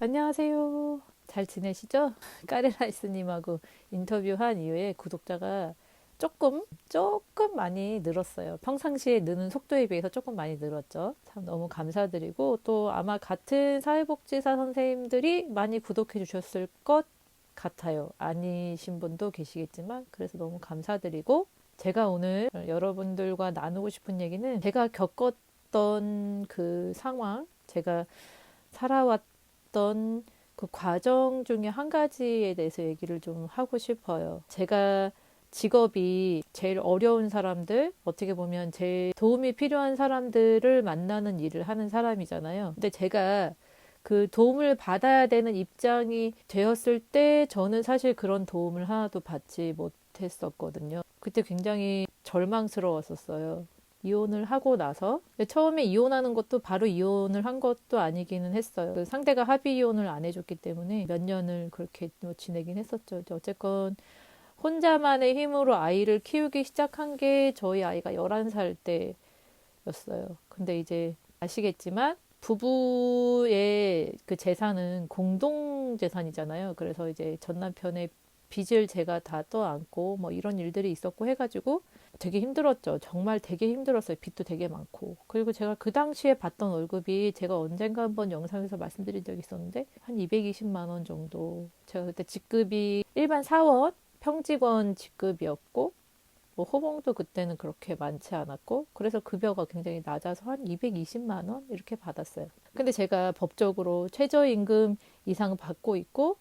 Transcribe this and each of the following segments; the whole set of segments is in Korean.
안녕하세요. 잘 지내시죠? 까레라이스님하고 인터뷰한 이후에 구독자가 조금 많이 늘었어요. 평상시에 느는 속도에 비해서 조금 많이 늘었죠. 참 너무 감사드리고, 또 아마 같은 사회복지사 선생님들이 많이 구독해 주셨을 것 같아요. 아니신 분도 계시겠지만, 그래서 너무 감사드리고, 제가 오늘 여러분들과 나누고 싶은 얘기는 제가 겪었던 그 상황, 제가 살아왔던 그 과정 중에 한 가지에 대해서 얘기를 좀 하고 싶어요. 제가 직업이 제일 어려운 사람들, 어떻게 보면 제일 도움이 필요한 사람들을 만나는 일을 하는 사람이잖아요. 근데 제가 그 도움을 받아야 되는 입장이 되었을 때 저는 사실 그런 도움을 하나도 받지 못했었거든요. 그때 굉장히 절망스러웠었어요. 이혼을 하고 나서 처음에 이혼하는 것도 바로 이혼을 한 것도 아니기는 했어요. 그 상대가 합의 이혼을 안 해줬기 때문에 몇 년을 그렇게 뭐 지내긴 했었죠. 어쨌건 혼자만의 힘으로 아이를 키우기 시작한 게 저희 아이가 11살 때였어요. 근데 이제 아시겠지만 부부의 그 재산은 공동 재산이잖아요. 그래서 이제 전 남편의 빚을 제가 다 떠안고 뭐 이런 일들이 있었고 해가지고 되게 힘들었죠. 정말 되게 힘들었어요. 빚도 되게 많고. 그리고 제가 그 당시에 받던 월급이 제가 언젠가 한번 영상에서 말씀드린 적이 있었는데 한 220만 원 정도. 제가 그때 직급이 일반 사원, 평직원 직급이었고 뭐 호봉도 그때는 그렇게 많지 않았고 그래서 급여가 굉장히 낮아서 한 220만 원 이렇게 받았어요. 근데 제가 법적으로 최저임금 이상 받고 있고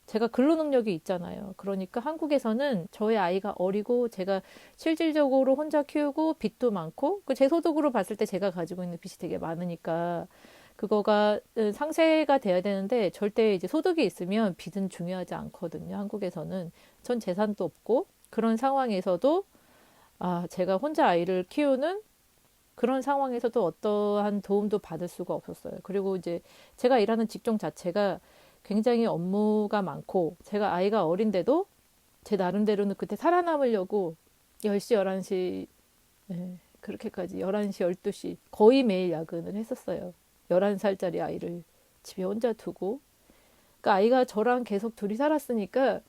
제가 근로 능력이 있잖아요. 그러니까 한국에서는 저희 아이가 어리고 제가 실질적으로 혼자 키우고 빚도 많고 그 제 소득으로 봤을 때 제가 가지고 있는 빚이 되게 많으니까 그거가 상쇄가 돼야 되는데 절대 이제 소득이 있으면 빚은 중요하지 않거든요. 한국에서는 전 재산도 없고 그런 상황에서도 제가 혼자 아이를 키우는 그런 상황에서도 어떠한 도움도 받을 수가 없었어요. 그리고 이제 제가 일하는 직종 자체가 굉장히 업무가 많고 제가 아이가 어린데도 제 나름대로는 그때 살아남으려고 10시, 11시 그렇게까지 11시, 12시 거의 매일 야근을 했었어요. 11살짜리 아이를 집에 혼자 두고 그러니까 아이가 저랑 계속 둘이 살았으니까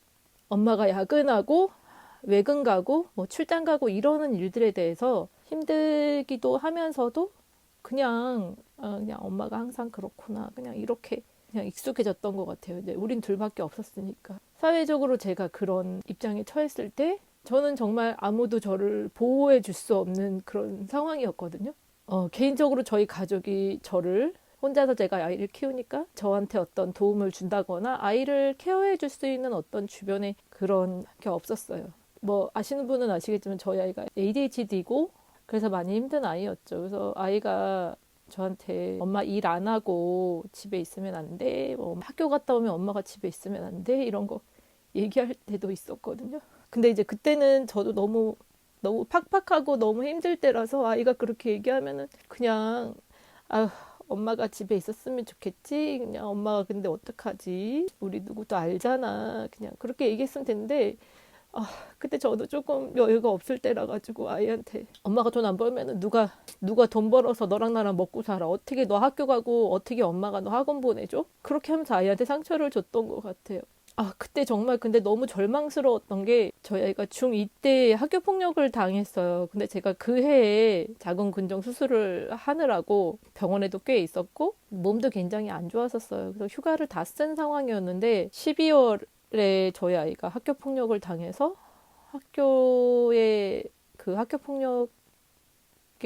엄마가 야근하고 외근 가고 뭐 출장 가고 이러는 일들에 대해서 힘들기도 하면서도 그냥 엄마가 항상 그렇구나 그냥 이렇게 그냥 익숙해졌던 것 같아요. 이제 우린 둘밖에 없었으니까. 사회적으로 제가 그런 입장에 처했을 때 저는 정말 아무도 저를 보호해 줄 수 없는 그런 상황이었거든요. 개인적으로 저희 가족이 저를 혼자서 제가 아이를 키우니까 저한테 어떤 도움을 준다거나 아이를 케어해 줄 수 있는 어떤 주변에 그런 게 없었어요. 뭐 아시는 분은 아시겠지만 저희 아이가 ADHD고 그래서 많이 힘든 아이였죠. 그래서 아이가 저한테 엄마 일 안 하고 집에 있으면 안 돼. 뭐 학교 갔다 오면 엄마가 집에 있으면 안 돼. 이런 거 얘기할 때도 있었거든요. 근데 이제 그때는 저도 너무 팍팍하고 너무 힘들 때라서 아이가 그렇게 얘기하면은 그냥 아 엄마가 집에 있었으면 좋겠지. 그냥 엄마가 근데 어떡하지? 우리 누구도 알잖아. 그냥 그렇게 얘기했으면 되는데 그때 저도 조금 여유가 없을 때라 가지고 아이한테 엄마가 돈 안 벌면은 누가 돈 벌어서 너랑 나랑 먹고 살아. 어떻게 너 학교 가고 어떻게 엄마가 너 학원 보내줘? 그렇게 하면서 아이한테 상처를 줬던 것 같아요. 그때 정말 근데 너무 절망스러웠던 게 저희 아이가 중2 때 학교 폭력을 당했어요. 근데 제가 그 해에 자궁 근종 수술을 하느라고 병원에도 꽤 있었고 몸도 굉장히 안 좋았었어요. 그래서 휴가를 다 쓴 상황이었는데 12월에 저희 아이가 학교 폭력을 당해서 학교에 그 학교 폭력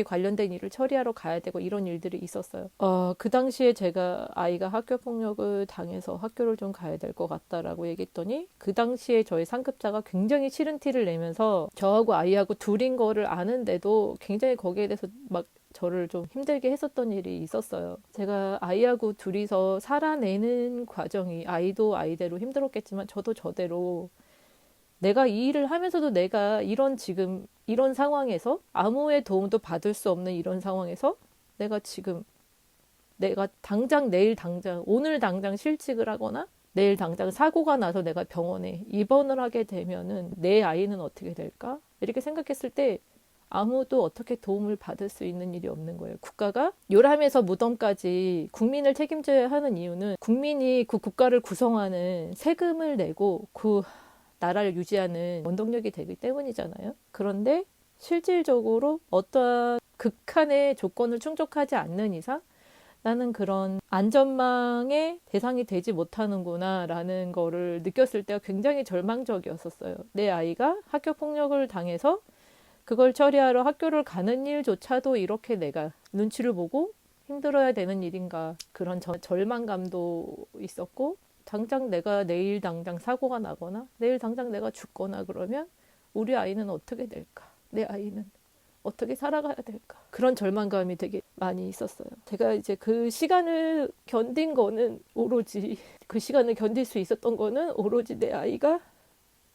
관련된 일을 처리하러 가야 되고 이런 일들이 있었어요. 그 당시에 제가 아이가 학교 폭력을 당해서 학교를 좀 가야 될 것 같다라고 얘기했더니 그 당시에 저희 상급자가 굉장히 싫은 티를 내면서 저하고 아이하고 둘인 거를 아는데도 굉장히 거기에 대해서 막 저를 좀 힘들게 했었던 일이 있었어요. 제가 아이하고 둘이서 살아내는 과정이 아이도 아이대로 힘들었겠지만 저도 저대로 내가 이 일을 하면서도 내가 지금 이런 상황에서 아무의 도움도 받을 수 없는 이런 상황에서 내가 당장 내일 당장 오늘 당장 실직을 하거나 내일 당장 사고가 나서 내가 병원에 입원을 하게 되면은 내 아이는 어떻게 될까? 이렇게 생각했을 때 아무도 어떻게 도움을 받을 수 있는 일이 없는 거예요. 국가가 요람에서 무덤까지 국민을 책임져야 하는 이유는 국민이 그 국가를 구성하는 세금을 내고 그 나라를 유지하는 원동력이 되기 때문이잖아요. 그런데 실질적으로 어떠한 극한의 조건을 충족하지 않는 이상 나는 그런 안전망의 대상이 되지 못하는구나 라는 거를 느꼈을 때가 굉장히 절망적이었었어요. 내 아이가 학교 폭력을 당해서 그걸 처리하러 학교를 가는 일조차도 이렇게 내가 눈치를 보고 힘들어야 되는 일인가, 그런 절망감도 있었고, 당장 내가 내일 당장 사고가 나거나 내일 당장 내가 죽거나 그러면 우리 아이는 어떻게 될까? 내 아이는 어떻게 살아가야 될까? 그런 절망감이 되게 많이 있었어요. 제가 이제 그 시간을 견딘 거는 오로지, 그 시간을 견딜 수 있었던 거는 오로지 내 아이가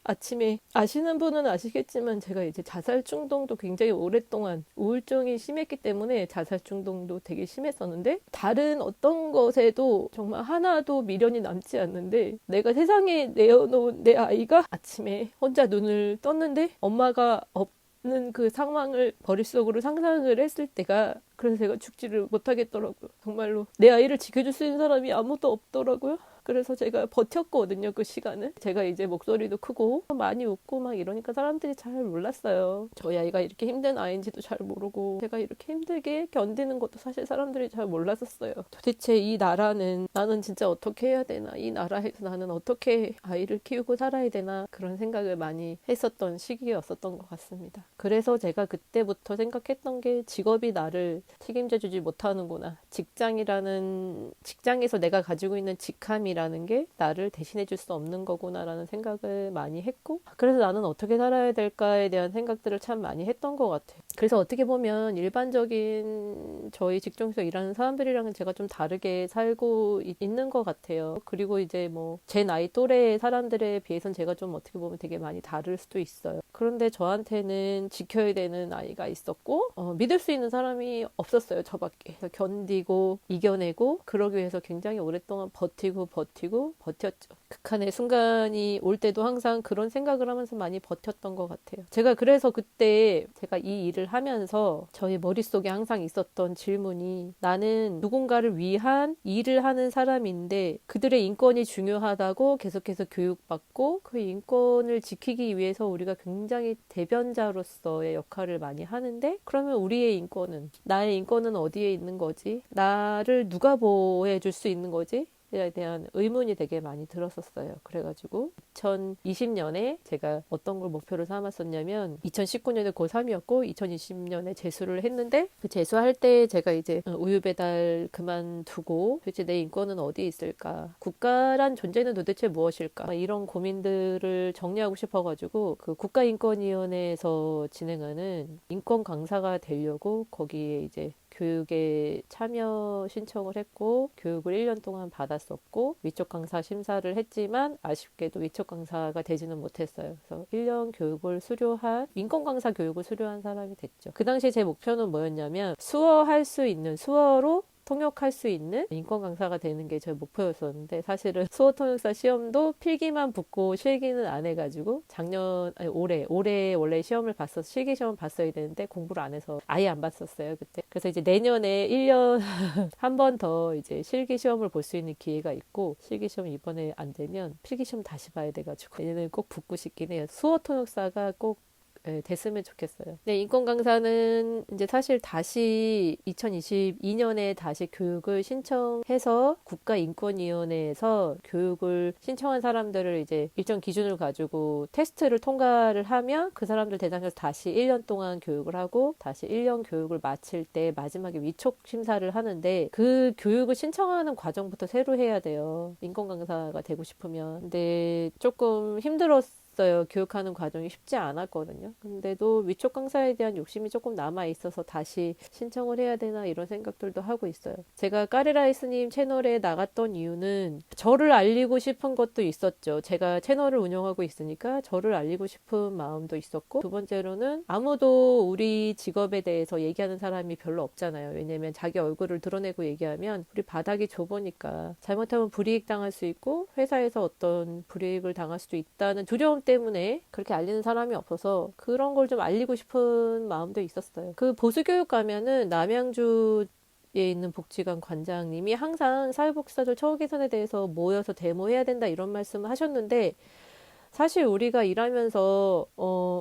아침에, 아시는 분은 아시겠지만 제가 이제 자살 충동도 굉장히 오랫동안, 우울증이 심했기 때문에 자살 충동도 되게 심했었는데, 다른 어떤 것에도 정말 하나도 미련이 남지 않는데, 내가 세상에 내어놓은 내 아이가 아침에 혼자 눈을 떴는데 엄마가 없는 그 상황을 머릿속으로 상상을 했을 때가, 그래서 제가 죽지를 못하겠더라고요. 정말로 내 아이를 지켜줄 수 있는 사람이 아무도 없더라고요. 그래서 제가 버텼거든요, 그 시간을. 제가 이제 목소리도 크고 많이 웃고 막 이러니까 사람들이 잘 몰랐어요. 저희 아이가 이렇게 힘든 아이인지도 잘 모르고, 제가 이렇게 힘들게 견디는 것도 사실 사람들이 잘 몰랐었어요. 도대체 이 나라는, 나는 진짜 어떻게 해야 되나, 이 나라에서 나는 어떻게 아이를 키우고 살아야 되나, 그런 생각을 많이 했었던 시기였었던 것 같습니다. 그래서 제가 그때부터 생각했던 게, 직업이 나를 책임져주지 못하는구나. 직장에서 내가 가지고 있는 직함이라는 게 나를 대신해 줄 수 없는 거구나라는 생각을 많이 했고, 그래서 나는 어떻게 살아야 될까에 대한 생각들을 참 많이 했던 것 같아요. 그래서 어떻게 보면 일반적인 저희 직종에서 일하는 사람들이랑은 제가 좀 다르게 살고 있는 것 같아요. 그리고 이제 뭐 제 나이 또래의 사람들에 비해서는 제가 좀 어떻게 보면 되게 많이 다를 수도 있어요. 그런데 저한테는 지켜야 되는 아이가 있었고, 믿을 수 있는 사람이 없었어요, 저밖에. 견디고 이겨내고, 그러기 위해서 굉장히 오랫동안 버티고 버텼죠. 극한의 순간이 올 때도 항상 그런 생각을 하면서 많이 버텼던 것 같아요. 제가 그래서 그때 제가 이 일을 하면서 저희 머릿속에 항상 있었던 질문이, 나는 누군가를 위한 일을 하는 사람인데 그들의 인권이 중요하다고 계속해서 교육받고, 그 인권을 지키기 위해서 우리가 굉장히 대변자로서의 역할을 많이 하는데, 그러면 우리의 인권은, 나의 인권은 어디에 있는 거지? 나를 누가 보호해 줄 수 있는 거지? 에 대한 의문이 되게 많이 들었었어요. 그래가지고 2020년에 제가 어떤 걸 목표로 삼았었냐면, 2019년에 고3이었고 2020년에 재수를 했는데, 그 재수할 때 제가 이제 우유 배달 그만두고 도대체 내 인권은 어디에 있을까? 국가란 존재는 도대체 무엇일까? 이런 고민들을 정리하고 싶어가지고 그 국가인권위원회에서 진행하는 인권 강사가 되려고 거기에 이제 교육에 참여 신청을 했고, 교육을 1년 동안 받았었고, 위촉 강사 심사를 했지만 아쉽게도 위촉 강사가 되지는 못했어요. 그래서 1년 교육을 수료한, 인권 강사 교육을 수료한 사람이 됐죠. 그 당시 제 목표는 뭐였냐면, 수어로 통역할 수 있는 인권 강사가 되는 게 제 목표였었는데, 사실은 수어 통역사 시험도 필기만 붙고 실기는 안 해가지고 올해 원래 시험을 봤어서 실기 시험 봤어야 되는데 공부를 안 해서 아예 안 봤었어요, 그때. 그래서 이제 내년에 1년 한 번 더 이제 실기 시험을 볼 수 있는 기회가 있고, 실기 시험 이번에 안 되면 필기 시험 다시 봐야 돼가지고 얘는 꼭 붙고 싶긴 해요. 수어 통역사가 꼭 됐으면 좋겠어요. 네, 인권 강사는 이제 사실 다시 2022년에 다시 교육을 신청해서 국가인권위원회에서 교육을 신청한 사람들을 이제 일정 기준을 가지고 테스트를 통과를 하면 그 사람들 대상에서 다시 1년 동안 교육을 하고, 다시 1년 교육을 마칠 때 마지막에 위촉 심사를 하는데, 그 교육을 신청하는 과정부터 새로 해야 돼요, 인권 강사가 되고 싶으면. 근데 조금 힘들었어요. 교육하는 과정이 쉽지 않았거든요. 근데도 위촉 강사에 대한 욕심이 조금 남아있어서 다시 신청을 해야 되나 이런 생각들도 하고 있어요. 제가 까리라이스님 채널에 나갔던 이유는 저를 알리고 싶은 것도 있었죠. 제가 채널을 운영하고 있으니까 저를 알리고 싶은 마음도 있었고, 두 번째로는 아무도 우리 직업에 대해서 얘기하는 사람이 별로 없잖아요. 왜냐면 자기 얼굴을 드러내고 얘기하면 우리 바닥이 좁으니까 잘못하면 불이익 당할 수 있고, 회사에서 어떤 불이익을 당할 수도 있다는 두려움 때문에 그렇게 알리는 사람이 없어서 그런 걸 좀 알리고 싶은 마음도 있었어요. 그 보수교육 가면은 남양주 에 있는 복지관 관장님이 항상 사회복지사들 처우 개선에 대해서 모여서 데모해야 된다 이런 말씀을 하셨는데, 사실 우리가 일하면서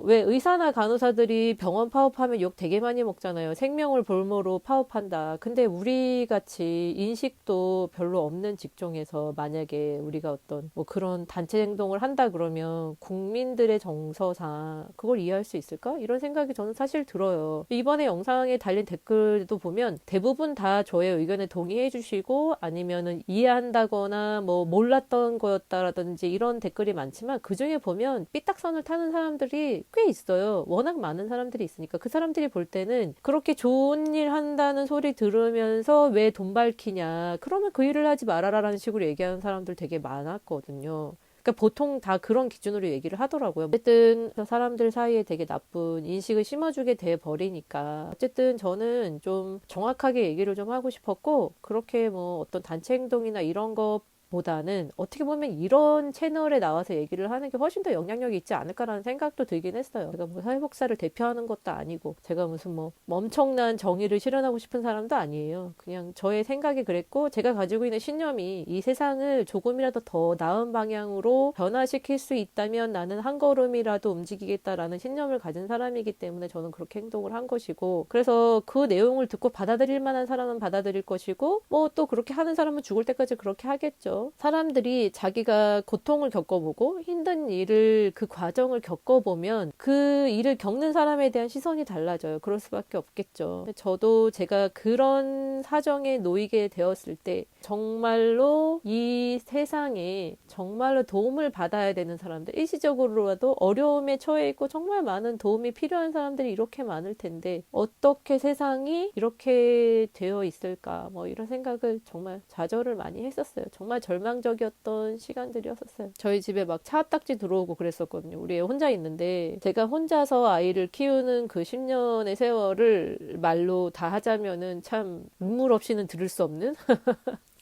왜 의사나 간호사들이 병원 파업하면 욕 되게 많이 먹잖아요. 생명을 볼모로 파업한다. 근데 우리 같이 인식도 별로 없는 직종에서 만약에 우리가 어떤 뭐 그런 단체 행동을 한다 그러면 국민들의 정서상 그걸 이해할 수 있을까? 이런 생각이 저는 사실 들어요. 이번에 영상에 달린 댓글도 보면 대부분 다 저의 의견에 동의해 주시고 아니면은 이해한다거나 뭐 몰랐던 거였다라든지 이런 댓글이 많지만, 그중에 보면 삐딱선을 타는 사람들이 꽤 있어요. 워낙 많은 사람들이 있으니까. 그 사람들이 볼 때는 그렇게 좋은 일 한다는 소리 들으면서 왜 돈 밝히냐, 그러면 그 일을 하지 말아라라는 식으로 얘기하는 사람들 되게 많았거든요. 그러니까 보통 다 그런 기준으로 얘기를 하더라고요. 어쨌든 사람들 사이에 되게 나쁜 인식을 심어주게 돼 버리니까, 어쨌든 저는 좀 정확하게 얘기를 좀 하고 싶었고, 그렇게 뭐 어떤 단체 행동이나 이런 거 보다는 어떻게 보면 이런 채널에 나와서 얘기를 하는 게 훨씬 더 영향력이 있지 않을까라는 생각도 들긴 했어요. 제가 뭐 사회복사를 대표하는 것도 아니고, 제가 무슨 뭐 엄청난 정의를 실현하고 싶은 사람도 아니에요. 그냥 저의 생각이 그랬고, 제가 가지고 있는 신념이 이 세상을 조금이라도 더 나은 방향으로 변화시킬 수 있다면 나는 한 걸음이라도 움직이겠다라는 신념을 가진 사람이기 때문에 저는 그렇게 행동을 한 것이고, 그래서 그 내용을 듣고 받아들일 만한 사람은 받아들일 것이고, 뭐 또 그렇게 하는 사람은 죽을 때까지 그렇게 하겠죠. 사람들이 자기가 고통을 겪어보고 힘든 일을, 그 과정을 겪어보면 그 일을 겪는 사람에 대한 시선이 달라져요. 그럴 수밖에 없겠죠. 저도 제가 그런 사정에 놓이게 되었을 때 정말로 이 세상에 정말로 도움을 받아야 되는 사람들, 일시적으로라도 어려움에 처해 있고 정말 많은 도움이 필요한 사람들이 이렇게 많을 텐데 어떻게 세상이 이렇게 되어 있을까, 뭐 이런 생각을 정말 좌절을 많이 했었어요. 정말 절망적이었던 시간들이었었어요. 저희 집에 막 차딱지 들어오고 그랬었거든요. 우리 애 혼자 있는데, 제가 혼자서 아이를 키우는 그 10년의 세월을 말로 다 하자면은 참 눈물 없이는 들을 수 없는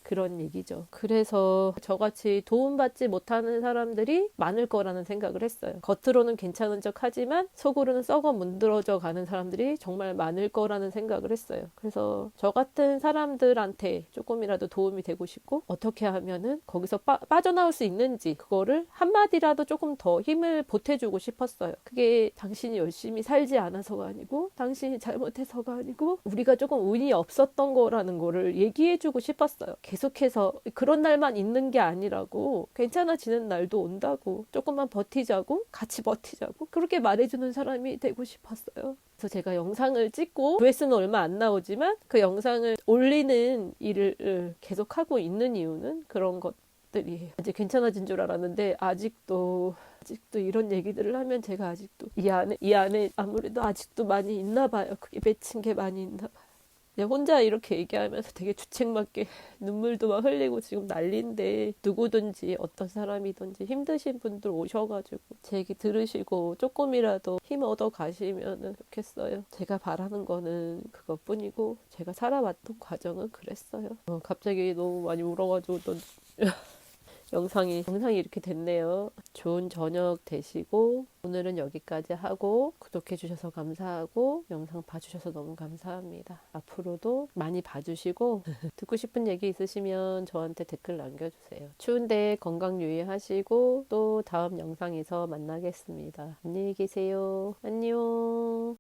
그런 얘기죠. 그래서 저같이 도움받지 못하는 사람들이 많을 거라는 생각을 했어요. 겉으로는 괜찮은 척 하지만 속으로는 썩어 문드러져 가는 사람들이 정말 많을 거라는 생각을 했어요. 그래서 저 같은 사람들한테 조금이라도 도움이 되고 싶고, 어떻게 하면은 거기서 빠져나올 수 있는지 그거를 한마디라도 조금 더 힘을 보태주고 싶었어요. 그게 당신이 열심히 살지 않아서가 아니고, 당신이 잘못해서가 아니고, 우리가 조금 운이 없었던 거라는 거를 얘기해주고 싶었어요. 계속해서 그런 날만 있는 게 아니라고, 괜찮아지는 날도 온다고, 조금만 버티자고, 같이 버티자고, 그렇게 말해주는 사람이 되고 싶었어요. 그래서 제가 영상을 찍고, 조회수는 얼마 안 나오지만 그 영상을 올리는 일을 계속하고 있는 이유는 그런 것들이에요. 이제 괜찮아진 줄 알았는데 아직도 이런 얘기들을 하면 제가 아직도 이 안에 아무래도 아직도 많이 있나 봐요. 그게 맺힌 게 많이 있나 봐요. 혼자 이렇게 얘기하면서 되게 주책맞게 눈물도 막 흘리고 지금 난리인데, 누구든지 어떤 사람이든지 힘드신 분들 오셔가지고 제 얘기 들으시고 조금이라도 힘 얻어 가시면 좋겠어요. 제가 바라는 거는 그것뿐이고, 제가 살아왔던 과정은 그랬어요. 갑자기 너무 많이 울어가지고 또 영상이 이렇게 됐네요. 좋은 저녁 되시고, 오늘은 여기까지 하고, 구독해주셔서 감사하고 영상 봐주셔서 너무 감사합니다. 앞으로도 많이 봐주시고 듣고 싶은 얘기 있으시면 저한테 댓글 남겨주세요. 추운데 건강 유의하시고 또 다음 영상에서 만나겠습니다. 안녕히 계세요. 안녕.